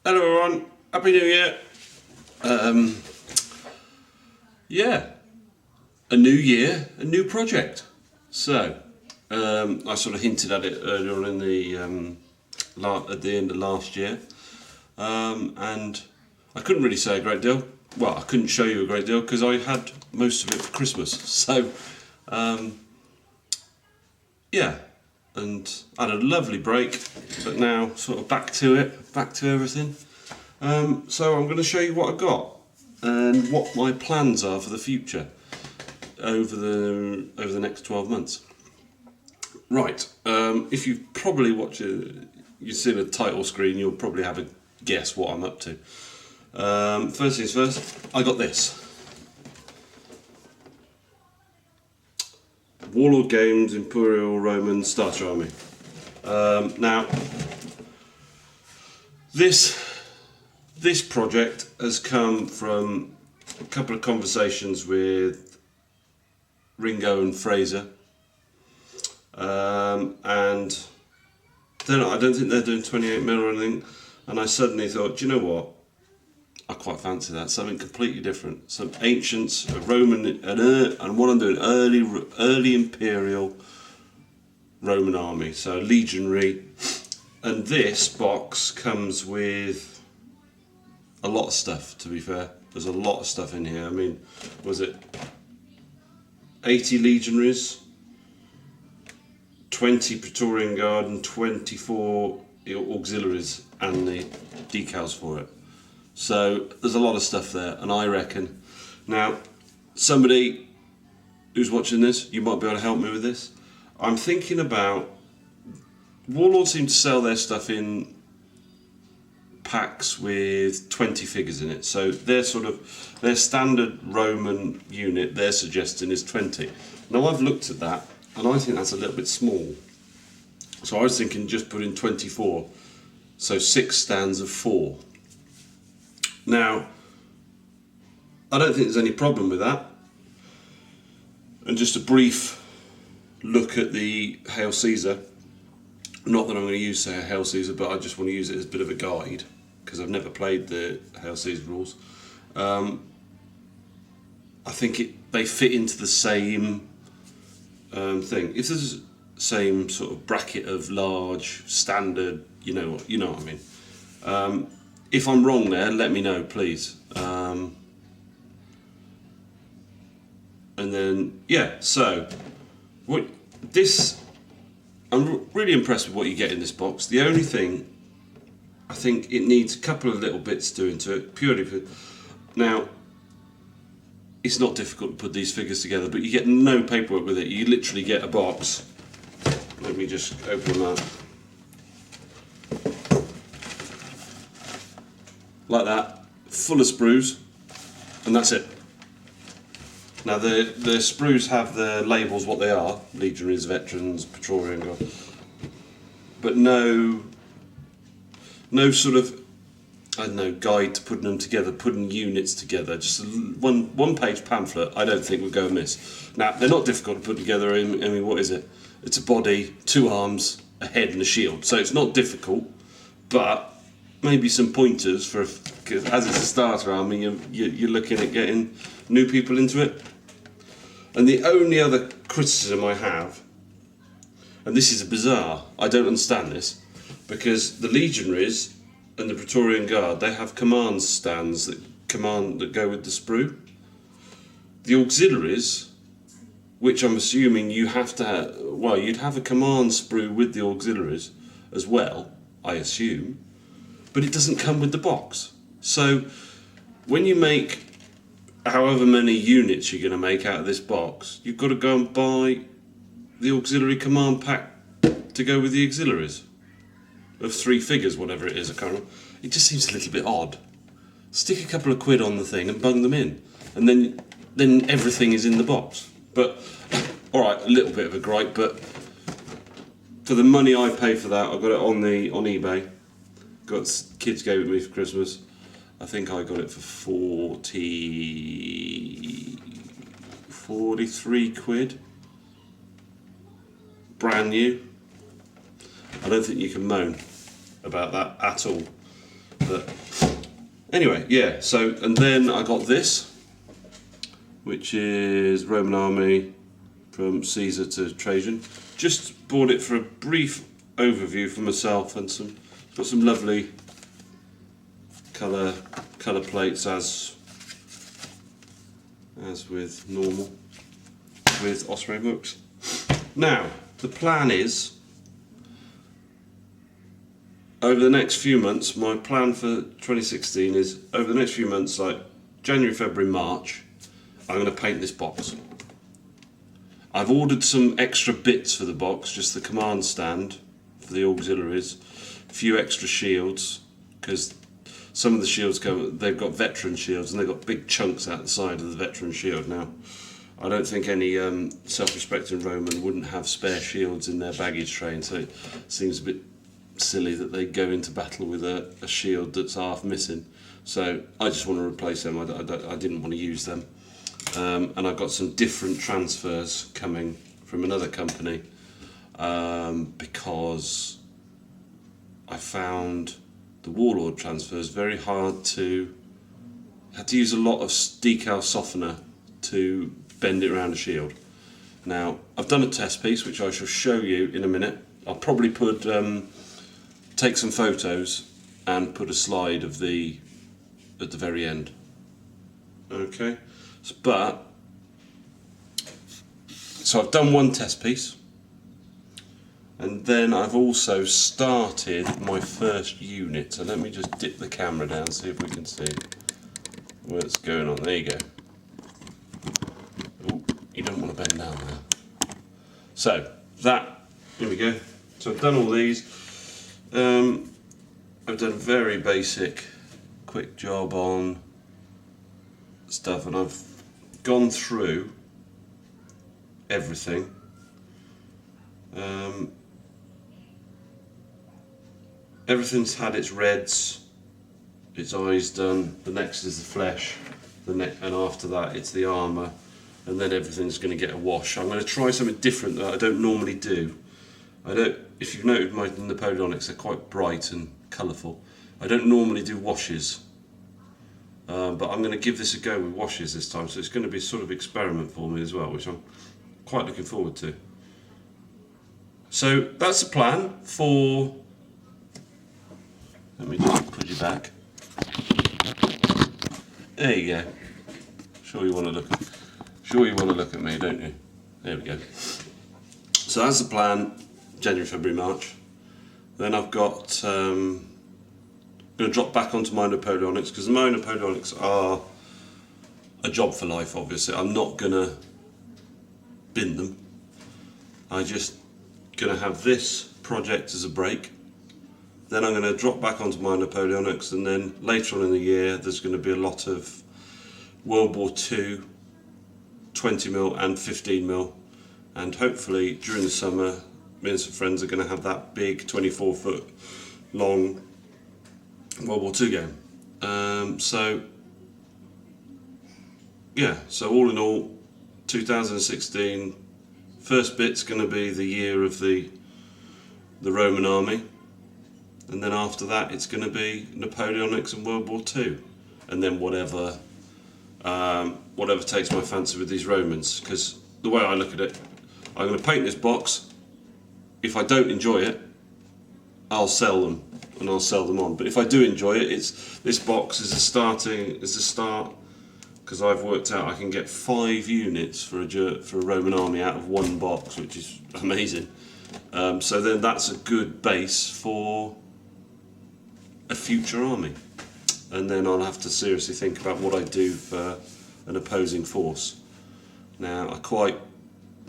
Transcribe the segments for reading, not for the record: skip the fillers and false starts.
Hello everyone, Happy New Year. Yeah, a new year, a new project. So, I sort of hinted at it earlier on in the at the end of last year, and I couldn't really say a great deal. Well, I couldn't show you a great deal because I had most of it for Christmas. So, yeah, and I had a lovely break, but now sort of back to it, back to everything. So I'm going to show you what I got and what my plans are for the future over the next 12 months. Right, if you've probably watched it, you've seen a title screen, you'll probably have a guess what I'm up to. First things first, I got this. Warlord Games Imperial Roman Starter Army. Now, this project has come from a couple of conversations with Ringo and Fraser, and I don't think they're doing 28mm or anything. And I suddenly thought, do you know what? I quite fancy that, something completely different. Some ancients, a Roman, and what I'm doing, early Imperial Roman army, so legionary. And this box comes with a lot of stuff, to be fair. There's a lot of stuff in here. I mean, was it 80 legionaries, 20 Praetorian Guard and 24 auxiliaries and the decals for it. So there's a lot of stuff there, and I reckon, now somebody who's watching this, you might be able to help me with this. I'm thinking about, Warlords seem to sell their stuff in packs with 20 figures in it, so their standard Roman unit they're suggesting is 20. Now I've looked at that and I think that's a little bit small, so I was thinking just put in 24, so 6 stands of 4. Now I don't think there's any problem with that, and just a brief look at the Hail Caesar. Not that I'm going to use Hail Caesar, but I just want to use it as a bit of a guide because I've never played the Hail Caesar rules. I think they fit into the same thing. If there's the same sort of bracket of large, standard, you know what I mean. If I'm wrong there, let me know, please. And then, yeah, so I'm really impressed with what you get in this box. The only thing, I think it needs a couple of little bits doing to it, purely for... Now, it's not difficult to put these figures together, but you get no paperwork with it. You literally get a box. Let me just open that. Like that, full of sprues, and that's it. Now the sprues have the labels what they are, legionaries, veterans, Praetorian Guard, but no sort of, I don't know, guide to putting them together, putting units together. Just a one page pamphlet I don't think would go amiss. Now they're not difficult to put together. I mean, what is it? It's a body, 2 arms, a head and a shield, so it's not difficult, but maybe some pointers for, because as it's a starter army, you're looking at getting new people into it. And the only other criticism I have, and this is bizarre, I don't understand this, because the legionaries and the Praetorian Guard, they have command stands that go with the sprue. The auxiliaries, which I'm assuming you have to have, well, you'd have a command sprue with the auxiliaries as well, I assume, but it doesn't come with the box. So when you make however many units you're going to make out of this box, you've got to go and buy the auxiliary command pack to go with the auxiliaries of 3 figures, whatever it is. I can't remember. It just seems a little bit odd. Stick a couple of quid on the thing and bung them in, and then everything is in the box. But all right, a little bit of a gripe, but for the money I pay for that, I got it on eBay. Kids gave it to me for Christmas. I think I got it for 43 quid. Brand new. I don't think you can moan about that at all. But anyway, yeah. So and then I got this, which is Roman Army from Caesar to Trajan. Just bought it for a brief overview for myself and got some lovely colour plates as with normal with Osprey books. Now the plan is over the next few months. My plan for 2016 is over the next few months, like January, February, March, I'm going to paint this box. I've ordered some extra bits for the box, just the command stand for the auxiliaries, a few extra shields, because some of the shields they've got veteran shields and they've got big chunks out the side of the veteran shield. Now, I don't think any self-respecting Roman wouldn't have spare shields in their baggage train, so it seems a bit silly that they go into battle with a shield that's half missing. So I just want to replace them. I didn't want to use them. And I've got some different transfers coming from another company because I found the Warlord transfers very hard to. Had to use a lot of decal softener to bend it around a shield. Now I've done a test piece which I shall show you in a minute. I'll probably take some photos and put a slide of at the very end. Okay. So I've done one test piece, and then I've also started my first unit. So let me just dip the camera down, see if we can see what's going on. There you go. Oh, you don't want to bend down there. So here we go. So I've done all these. I've done a very basic, quick job on stuff, and I've gone through everything. Everything's had its reds, its eyes done. The next is the flesh, and after that it's the armour, and then everything's going to get a wash. I'm going to try something different that I don't normally do. If you've noted my Napoleonics, they're quite bright and colourful. I don't normally do washes. But I'm going to give this a go with washes this time, so it's going to be a sort of experiment for me as well, which I'm quite looking forward to. So that's the plan for. Let me just put you back. There you go. Sure you want to look at me, don't you? There we go. So that's the plan. January, February, March. Then I've got. Going to drop back onto my Napoleonics, because my Napoleonics are a job for life. Obviously, I'm not going to bin them. I'm just going to have this project as a break. Then I'm going to drop back onto my Napoleonics, and then later on in the year there's going to be a lot of World War II 20mm and 15mm, and hopefully during the summer me and some friends are going to have that big 24-foot long World War II game. So all in all, 2016, first bit's going to be the year of the Roman army, and then after that it's going to be Napoleonics and World War II, and then whatever takes my fancy with these Romans. Because the way I look at it, I'm going to paint this box. If I don't enjoy it, I'll sell them, and I'll sell them on. But if I do enjoy it, this box is a start, because I've worked out I can get 5 units for a Roman army out of one box, which is amazing. So then that's a good base for a future army, and then I'll have to seriously think about what I do for an opposing force. Now,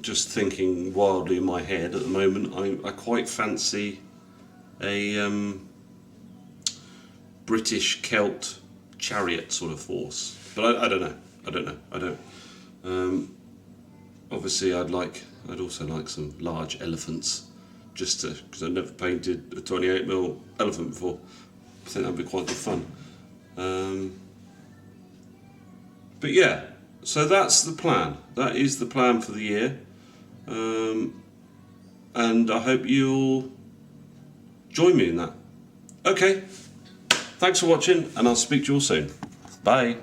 just thinking wildly in my head at the moment, I quite fancy a British Celt chariot sort of force, but I don't know. Obviously I'd also like some large elephants, just because I've never painted a 28mm elephant before. I think that'd be quite good fun. But yeah, so that's the plan. That is the plan for the year, and I hope you'll join me in that. Okay, Thanks for watching, and I'll speak to you all soon. Bye.